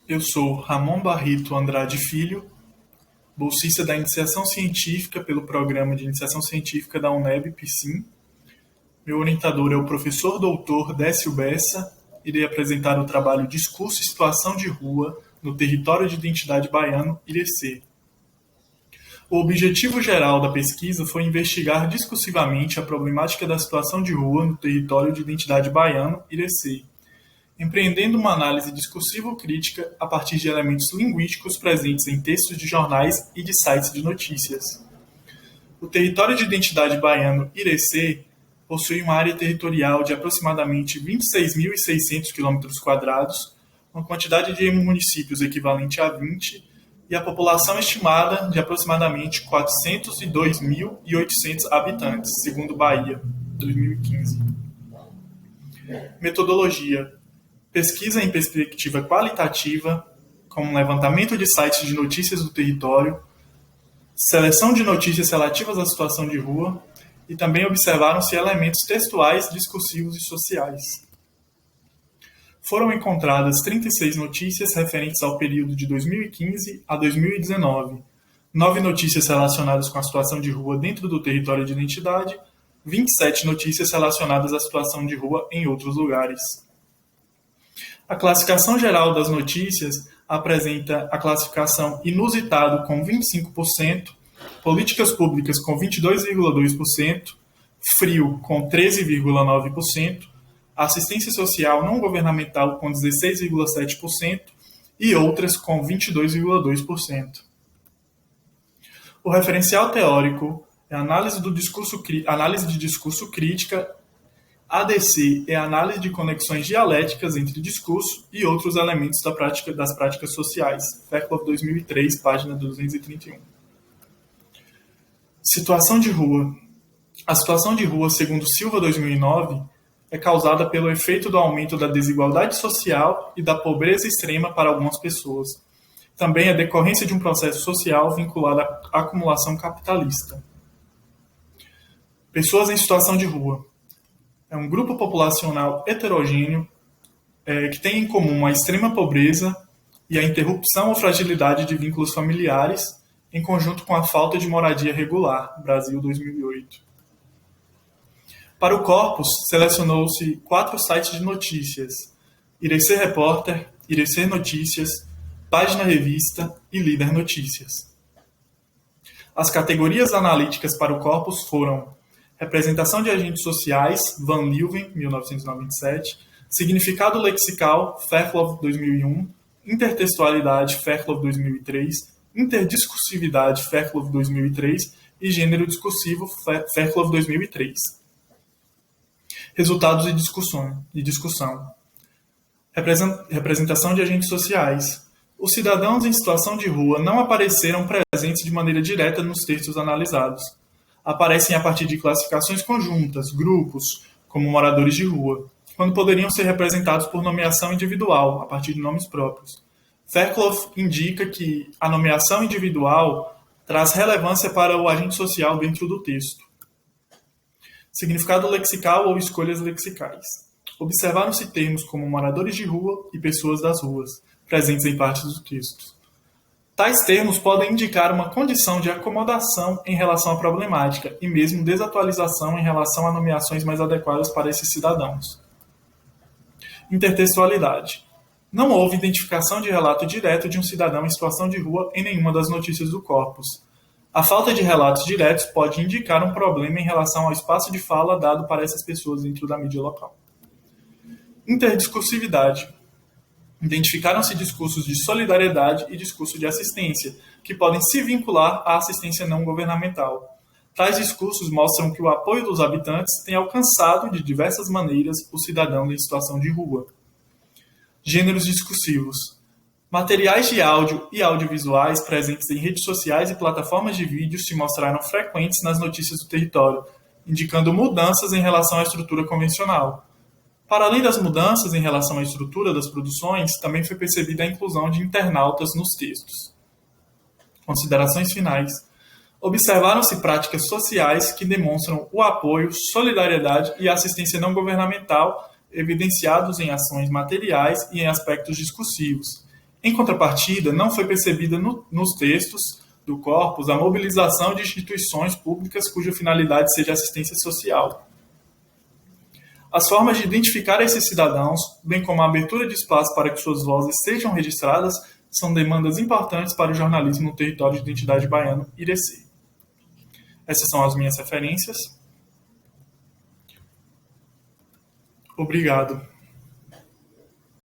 Eu sou Ramon Barreto Andrade Filho, bolsista da Iniciação Científica pelo Programa de Iniciação Científica da UNEB Picim. Meu orientador é o professor doutor Décio Bessa. Irei apresentar o trabalho Discurso e Situação de Rua no Território de Identidade Baiano, Irecê. O objetivo geral da pesquisa foi investigar discursivamente a problemática da situação de rua no território de identidade baiano, Irecê, empreendendo uma análise discursivo-crítica a partir de elementos linguísticos presentes em textos de jornais e de sites de notícias. O território de identidade baiano, Irecê, possui uma área territorial de aproximadamente 26.600 km², uma quantidade de municípios equivalente a 20, e a população estimada de aproximadamente 402.800 habitantes, segundo Bahia, 2015. Metodologia: pesquisa em perspectiva qualitativa, como levantamento de sites de notícias do território, seleção de notícias relativas à situação de rua, e também observaram-se elementos textuais, discursivos e sociais. Foram encontradas 36 notícias referentes ao período de 2015 a 2019, 9 notícias relacionadas com a situação de rua dentro do território de identidade, 27 notícias relacionadas à situação de rua em outros lugares. A classificação geral das notícias apresenta a classificação inusitado com 25%, políticas públicas com 22,2%, frio com 13,9%, assistência social não governamental com 16,7% e outras com 22,2%. O referencial teórico é análise de discurso crítica. ADC é análise de conexões dialéticas entre discurso e outros elementos das práticas sociais. Fairclough 2003, página 231. Situação de rua. A situação de rua, segundo Silva 2009, é causada pelo efeito do aumento da desigualdade social e da pobreza extrema para algumas pessoas. Também é decorrência de um processo social vinculado à acumulação capitalista. Pessoas em situação de rua. É um grupo populacional heterogêneo que tem em comum a extrema pobreza e a interrupção ou fragilidade de vínculos familiares, em conjunto com a falta de moradia regular. Brasil 2008. Para o corpus, selecionou-se 4 sites de notícias: Irecê Repórter, Irecê Notícias, Página Revista e Líder Notícias. As categorias analíticas para o corpus foram representação de agentes sociais, Van Leeuwen, 1997, significado lexical, Fairclough 2001, intertextualidade, Fairclough 2003, interdiscursividade, Fairclough 2003 e gênero discursivo, Fairclough 2003. Resultados de discussão. Representação de agentes sociais. Os cidadãos em situação de rua não apareceram presentes de maneira direta nos textos analisados. Aparecem a partir de classificações conjuntas, grupos, como moradores de rua, quando poderiam ser representados por nomeação individual, a partir de nomes próprios. Fairclough indica que a nomeação individual traz relevância para o agente social dentro do texto. Significado lexical ou escolhas lexicais. Observaram-se termos como moradores de rua e pessoas das ruas, presentes em partes dos textos. Tais termos podem indicar uma condição de acomodação em relação à problemática e mesmo desatualização em relação a nomeações mais adequadas para esses cidadãos. Intertextualidade. Não houve identificação de relato direto de um cidadão em situação de rua em nenhuma das notícias do corpus. A falta de relatos diretos pode indicar um problema em relação ao espaço de fala dado para essas pessoas dentro da mídia local. Interdiscursividade. Identificaram-se discursos de solidariedade e discurso de assistência, que podem se vincular à assistência não governamental. Tais discursos mostram que o apoio dos habitantes tem alcançado, de diversas maneiras, os cidadãos em situação de rua. Gêneros discursivos. Materiais de áudio e audiovisuais presentes em redes sociais e plataformas de vídeo se mostraram frequentes nas notícias do território, indicando mudanças em relação à estrutura convencional. Para além das mudanças em relação à estrutura das produções, também foi percebida a inclusão de internautas nos textos. Considerações finais. Observaram-se práticas sociais que demonstram o apoio, solidariedade e assistência não governamental evidenciados em ações materiais e em aspectos discursivos. Em contrapartida, não foi percebida nos textos do corpus a mobilização de instituições públicas cuja finalidade seja assistência social. As formas de identificar esses cidadãos, bem como a abertura de espaço para que suas vozes sejam registradas, são demandas importantes para o jornalismo no território de identidade baiano, Irecê. Essas são as minhas referências. Obrigado.